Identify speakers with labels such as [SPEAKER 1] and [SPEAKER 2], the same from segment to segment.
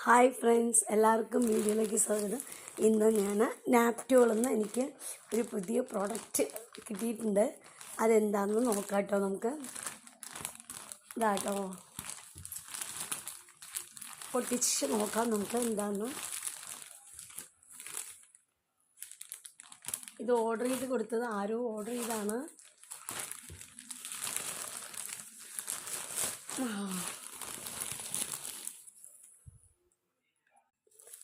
[SPEAKER 1] Hi friends, എല്ലാവർക്കും വീഡിയോയിലേക്ക് സ്വാഗതം. ഇന്ന് ഞാൻ നാപ്റ്റോളിൽ നിന്ന് എനിക്ക് ഒരു പുതിയ പ്രോഡക്റ്റ് കിട്ടിയിട്ടുണ്ട്. അതെന്താണെന്ന് നോക്കാം കേട്ടോ. നമുക്ക് ഇതാട്ടോ പൊട്ടിച്ച് നോക്കാം നമുക്ക് എന്താണെന്ന്. ഇത് ഓർഡർ ചെയ്ത് കൊടുത്തത് ആരോ ഓർഡർ ചെയ്താണ്.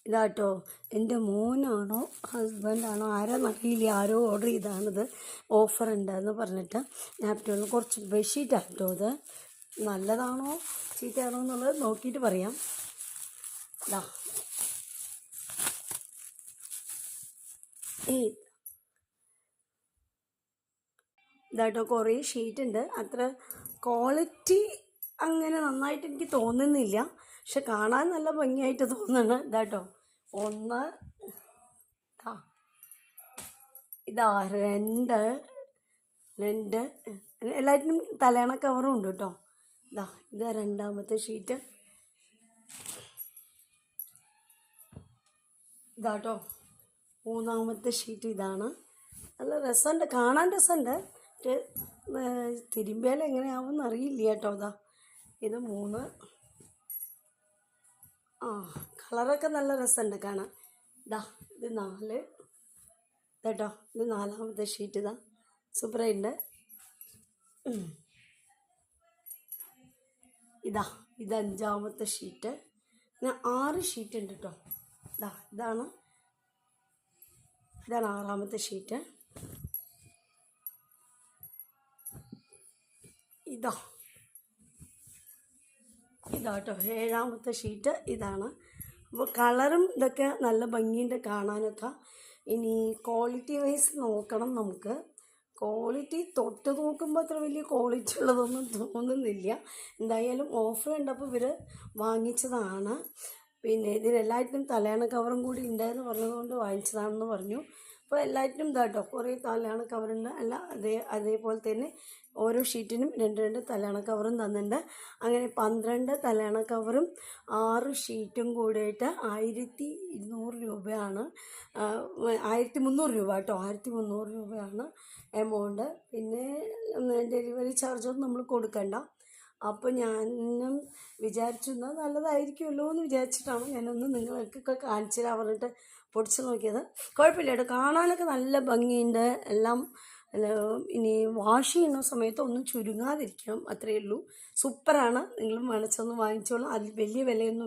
[SPEAKER 1] ഇതാട്ടോ, എൻ്റെ മോനാണോ ഹസ്ബൻഡാണോ ആരാന്നറിയില്ല, ആരോ ഓർഡർ ചെയ്താണിത്. ഓഫർ ഉണ്ടെന്ന് പറഞ്ഞിട്ട് നാപ്റ്റോളിൽ കുറച്ച് ബെഡ്ഷീറ്റാട്ടോ. ഇത് നല്ലതാണോ ചീത്തയാണോ എന്നുള്ളത് നോക്കിയിട്ട് പറയാം. ഇതാ ഇതാട്ടോ, കുറേ ഷീറ്റ് ഉണ്ട്. അത്ര ക്വാളിറ്റി അങ്ങനെ നന്നായിട്ട് എനിക്ക് തോന്നുന്നില്ല, പക്ഷെ കാണാൻ നല്ല ഭംഗിയായിട്ട് തോന്നുന്നു. ഇതാട്ടോ ഒന്ന്, ഇതാ രണ്ട് എല്ലാറ്റിനും തലയണ കവറും ഉണ്ട് കേട്ടോ. ഇതാ രണ്ടാമത്തെ ഷീറ്റ്. ഇതാട്ടോ മൂന്നാമത്തെ ഷീറ്റ്. ഇതാണ് നല്ല രസമുണ്ട്, കാണാൻ രസമുണ്ട്. തിരുമ്പിയാൽ എങ്ങനെയാവും അറിയില്ല കേട്ടോ. ഇത് 3. കളറൊക്കെ നല്ല രസമുണ്ട് കാണാൻ. ഇത് 4 കേട്ടോ. ഇത് 4ാമത്തെ ഷീറ്റ്. സൂപ്പറായിട്ടുണ്ട്. ഇത് 5ാമത്തെ ഷീറ്റ്. പിന്നെ 6 ഷീറ്റ് ഉണ്ട് കേട്ടോ. ഇതാണ് 6ാമത്തെ ഷീറ്റ്. ഇതാട്ടോ 7ാമത്തെ ഷീറ്റ്. ഇതാണ്. അപ്പോൾ കളറും ഇതൊക്കെ നല്ല ഭംഗിയുണ്ട് കാണാനൊക്കെ. ഇനി ക്വാളിറ്റി വൈസ് നോക്കണം നമുക്ക്. ക്വാളിറ്റി തൊട്ട് നോക്കുമ്പോൾ അത്ര വലിയ ക്വാളിറ്റി ഉള്ളതൊന്നും തോന്നുന്നില്ല. എന്തായാലും ഓഫർ ഉണ്ടപ്പോൾ ഇവർ വാങ്ങിച്ചതാണ്. പിന്നെ ഇതിലെല്ലാറ്റിനും തലയണ കവറും കൂടി ഉണ്ടായെന്ന് പറഞ്ഞതുകൊണ്ട് വാങ്ങിച്ചതാണെന്ന് പറഞ്ഞു. അപ്പോൾ എല്ലാറ്റിനും ഇതാട്ടോ കുറേ തലയണ കവറുണ്ട്. അതേപോലെ തന്നെ ഓരോ ഷീറ്റിനും 2 തലയണ കവറും തന്നിട്ടുണ്ട്. അങ്ങനെ 12 തലയണ കവറും 6 ഷീറ്റും കൂടിയിട്ട് 1200 രൂപയാണ്. 1300 രൂപ കേട്ടോ. 1300 രൂപയാണ് എമൗണ്ട്. പിന്നെ ഡെലിവറി ചാർജൊന്നും നമ്മൾ കൊടുക്കണ്ട. അപ്പോൾ ഞാനും വിചാരിച്ചു എന്നാൽ നല്ലതായിരിക്കുമല്ലോ എന്ന് വിചാരിച്ചിട്ടാണ് ഞാനൊന്ന് നിങ്ങൾക്കൊക്കെ കാണിച്ചു തരാൻ പറഞ്ഞിട്ട് പൊടിച്ച് നോക്കിയത്. കുഴപ്പമില്ല കേട്ടോ, കാണാനൊക്കെ നല്ല ഭംഗിയുണ്ട് എല്ലാം. ഇനി വാഷ് ചെയ്യുന്ന സമയത്ത് ഒന്നും ചുരുങ്ങാതിരിക്കണം, അത്രയേ ഉള്ളൂ. സൂപ്പറാണ്. നിങ്ങളും മനസ്സൊന്ന് വാങ്ങിച്ചോളൂ. അതിൽ വലിയ വിലയൊന്നും